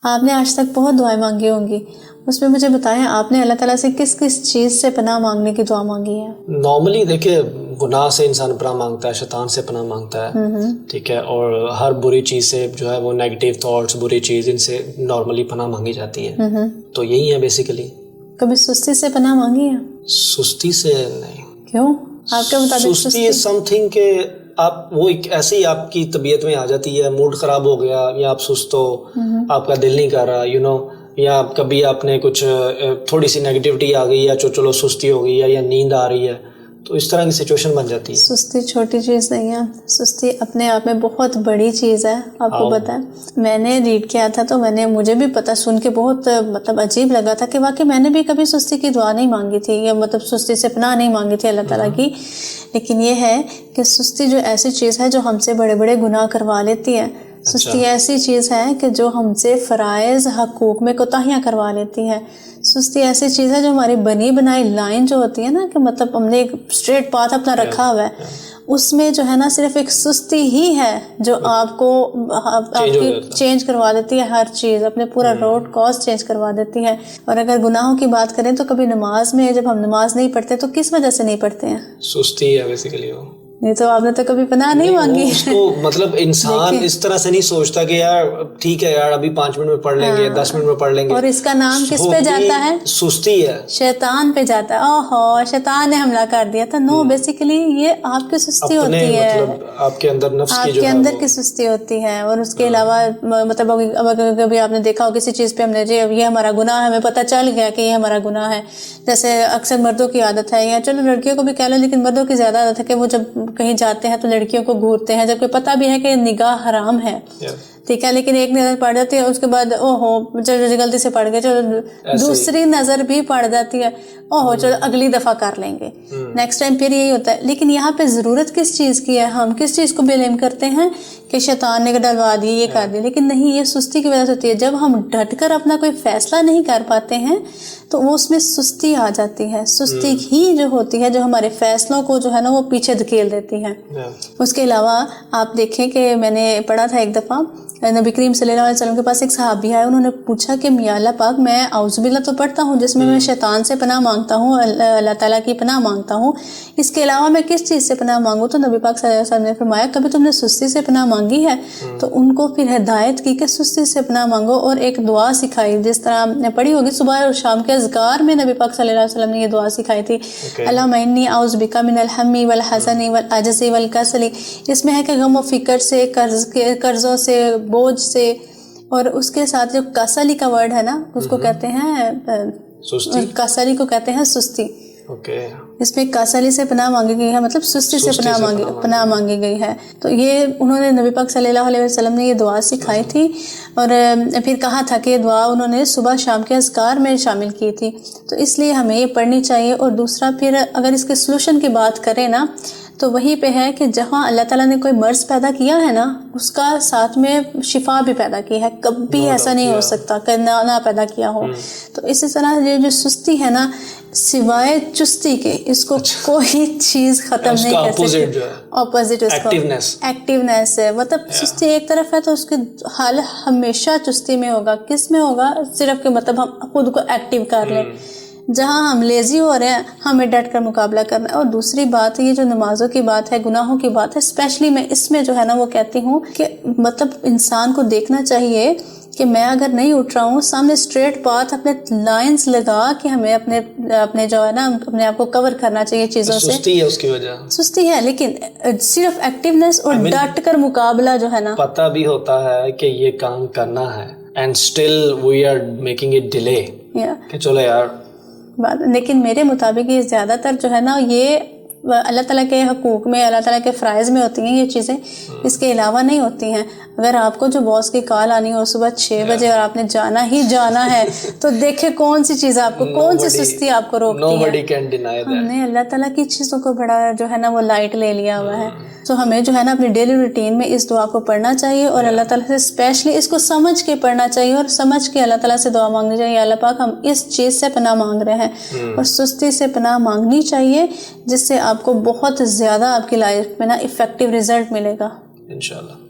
آپ نے آج تک بہت دعائیں مانگی ہوں گی، اس میں مجھے بتائیں آپ نے اللہ تعالیٰ سے کس کس چیز سے پناہ مانگنے کی دعا مانگی ہے؟ نارملی دیکھیں گناہ سے انسان پناہ مانگتا ہے، شیطان سے پناہ مانگتا ہے، ٹھیک ہے، اور ہر بری چیز سے جو ہے وہ نیگیٹو تھاٹس، بری چیز، ان سے نارملی پناہ مانگی جاتی ہے. تو یہی ہے بیسیکلی. کبھی سستی سے پناہ مانگی ہے؟ سستی سے نہیں. کیوں آپ کے مطابق سستی از سم تھنگ کہ آپ وہ ایک ایسے ہی آپ کی طبیعت میں آ جاتی ہے، موڈ خراب ہو گیا یا آپ سست ہو، آپ کا دل نہیں کر رہا، یا کبھی آپ نے کچھ تھوڑی سی نیگیٹیوٹی آ گئی یا چلو سستی ہو گئی ہے یا نیند آ رہی ہے، تو اس طرح کی سچویشن بن جاتی ہے. سستی چھوٹی چیز نہیں ہے، سستی اپنے آپ میں بہت بڑی چیز ہے. آپ کو پتہ ہے میں نے ریڈ کیا تھا تو مجھے بھی پتہ، سن کے بہت عجیب لگا تھا کہ واقعی میں نے بھی کبھی سستی کی دعا نہیں مانگی تھی، یا سستی سے پناہ نہیں مانگی تھی اللہ تعالیٰ کی. لیکن یہ ہے کہ سستی جو ایسی چیز ہے جو ہم سے بڑے بڑے گناہ کروا لیتی ہے. سستی ایسی چیز ہے کہ جو ہم سے فرائض حقوق میں کوتاہیاں کروا لیتی ہے. سستی ایسی چیز ہے جو ہماری بنی بنائی لائن جو ہوتی ہے نا، کہ ہم نے ایک اسٹریٹ پاتھ اپنا رکھا ہوا ہے، اس میں جو ہے نا صرف ایک سستی ہی ہے جو آپ کو آپ کی چینج کروا دیتی ہے ہر چیز، اپنے پورا روڈ کورس چینج کروا دیتی ہے. اور اگر گناہوں کی بات کریں تو کبھی نماز میں جب ہم نماز نہیں پڑھتے تو کس وجہ سے نہیں پڑھتے ہیں؟ سستی ہے بیسیکلی. وہ نہیں تو آپ نے تو کبھی پناہ نہیں مانگی. اس کو انسان اس طرح سے نہیں سوچتا کہ یار ٹھیک ہے یار ابھی 5 منٹ میں پڑھ لیں گے، 10 منٹ میں پڑھ لیں گے. اور اس کا نام کس پہ جاتا ہے؟ سستی ہے، شیطان پہ جاتا ہے. اوہو شیطان نے حملہ کر دیا تھا. نو، بیسیکلی یہ آپ کی سستی ہوتی ہے، آپ کے اندر نفس کی آپ کے اندر کی سستی ہوتی ہے. اور اس کے علاوہ کبھی آپ نے دیکھا ہو کسی چیز پہ ہم نے یہ ہمارا گناہ ہے، ہمیں پتہ چل گیا کہ یہ ہمارا گناہ ہے. جیسے اکثر مردوں کی عادت ہے، یا چلو لڑکیوں کو بھی کہہ لو، لیکن مردوں کی زیادہ عادت ہے کہ وہ جب کہیں جاتے ہیں تو لڑکیوں کو گھورتے ہیں، جبکہ پتہ بھی ہے کہ نگاہ حرام ہے، ٹھیک ہے، لیکن ایک نظر پڑ جاتی ہے، اس کے بعد اوہو چلو غلطی سے پڑ گئے، چلو دوسری نظر بھی پڑ جاتی ہے، اوہو چلو اگلی دفعہ کر لیں گے، نیکسٹ ٹائم پھر یہی ہوتا ہے. لیکن یہاں پہ ضرورت کس چیز کی ہے؟ ہم کس چیز کو بلیم کرتے ہیں کہ شیطان نے ڈلوا دی، یہ کر دی. لیکن نہیں، یہ سستی کی وجہ سے ہوتی ہے. جب ہم ڈٹ کر اپنا کوئی فیصلہ نہیں کر پاتے ہیں تو وہ اس میں سستی آ جاتی ہے. سستی ہی جو ہوتی ہے جو ہمارے فیصلوں کو جو ہے نا وہ پیچھے دھکیل دیتی ہے. اس کے علاوہ آپ دیکھیں کہ میں نے پڑھا تھا ایک دفعہ نبی کریم صلی اللہ علیہ وسلم کے پاس ایک صحابی آئے، انہوں نے پوچھا کہ یا اللہ پاک میں اعوذ باللہ تو پڑھتا ہوں جس میں شیطان سے پناہ مانگتا ہوں، اللہ تعالیٰ کی پناہ مانگتا ہوں، اس کے علاوہ میں کس چیز سے پناہ مانگوں؟ تو نبی پاک صلی اللہ علیہ وسلم نے فرمایا کبھی تم نے سستی سے پناہ مانگی ہے؟ تو ان کو پھر ہدایت کی کہ سستی سے پناہ مانگو، اور ایک دعا سکھائی جس طرح نے پڑھی ہوگی صبح اور شام کے اذکار میں نبی پاک صلی اللہ علیہ وسلم نے یہ دعا سکھائی تھی. اللہم انی اعوذ بک من الہم والحزن والعجز والکسل. اس میں ہے کہ غم و فکر سے، قرضوں سے، بوجھ سے، اور اس کے ساتھ جو کسلی کا ورڈ ہے نا اس کو کہتے ہیں سستی، کسلی کو کہتے ہیں سستی. اس میں کسلی سے پناہ مانگی گئی ہے، مطلب سستی سے پناہ مانگی گئی ہے. تو یہ انہوں نے نبی پاک صلی اللہ علیہ وسلم نے یہ دعا سکھائی تھی، اور پھر کہا تھا کہ یہ دعا انہوں نے صبح شام کے اذکار میں شامل کی تھی. تو اس لیے ہمیں یہ پڑھنی چاہیے. اور دوسرا پھر اگر اس کے سلوشن کی بات کریں نا تو وہی پہ ہے کہ جہاں اللہ تعالیٰ نے کوئی مرض پیدا کیا ہے نا اس کا ساتھ میں شفا بھی پیدا کی ہے. کبھی ایسا نہیں ہو سکتا کہ نہ پیدا کیا ہو. تو اسی طرح یہ جو سستی ہے نا، سوائے چستی کے اس کو کوئی چیز ختم نہیں کر سکتی. اپوزٹ اس کو ایکٹیونیس ہے. مطلب سستی ایک طرف ہے تو اس کی حال ہمیشہ چستی میں ہوگا. کس میں ہوگا؟ صرف کہ مطلب ہم خود کو ایکٹیو کر لیں. جہاں ہم لیزی ہو رہے ہیں ہمیں ڈٹ کر مقابلہ کرنا ہے. اور دوسری بات یہ جو نمازوں کی بات ہے، گناہوں کی بات ہے، اسپیشلی میں اس میں جو ہے نا وہ کہتی ہوں کہ مطلب انسان کو دیکھنا چاہیے کہ میں اگر نہیں اٹھ رہا ہوں سامنے اسٹریٹ پاتھ اپنے لائنز لگا کہ ہمیں اپنے جو ہے نا اپنے آپ کو کور کرنا چاہیے چیزوں سے. سستی ہے اس کی وجہ، سستی ہے، لیکن صرف ایکٹیونیس اور ڈٹ کر مقابلہ جو ہے نا، پتہ بھی ہوتا ہے کہ یہ کام کرنا ہے and still we are making it delay کہ چلو یار. لیکن میرے مطابق یہ زیادہ تر جو ہے نا یہ اللہ تعالیٰ کے حقوق میں، اللہ تعالیٰ کے فرائض میں ہوتی ہیں یہ چیزیں، اس کے علاوہ نہیں ہوتی ہیں. اگر آپ کو جو باس کی کال آنی ہو صبح 6 بجے اور آپ نے جانا ہی جانا ہے تو دیکھیں کون سی چیز آپ کو، کون سی سستی آپ کو روکتی ہے. ہم نے اللہ تعالیٰ کی چیزوں کو بڑا جو ہے نا وہ لائٹ لے لیا ہوا ہے. تو ہمیں جو ہے نا اپنی ڈیلی روٹین میں اس دعا کو پڑھنا چاہیے اور اللہ تعالیٰ سے اسپیشلی اس کو سمجھ کے پڑھنا چاہیے اور سمجھ کے اللہ تعالیٰ سے دعا مانگنی چاہیے. اللہ پاک ہم اس چیز سے پناہ مانگ رہے ہیں اور سستی سے پناہ مانگنی چاہیے جس سے آپ کو بہت زیادہ آپ کی لائف میں نا افیکٹو رزلٹ ملے گا انشاءاللہ.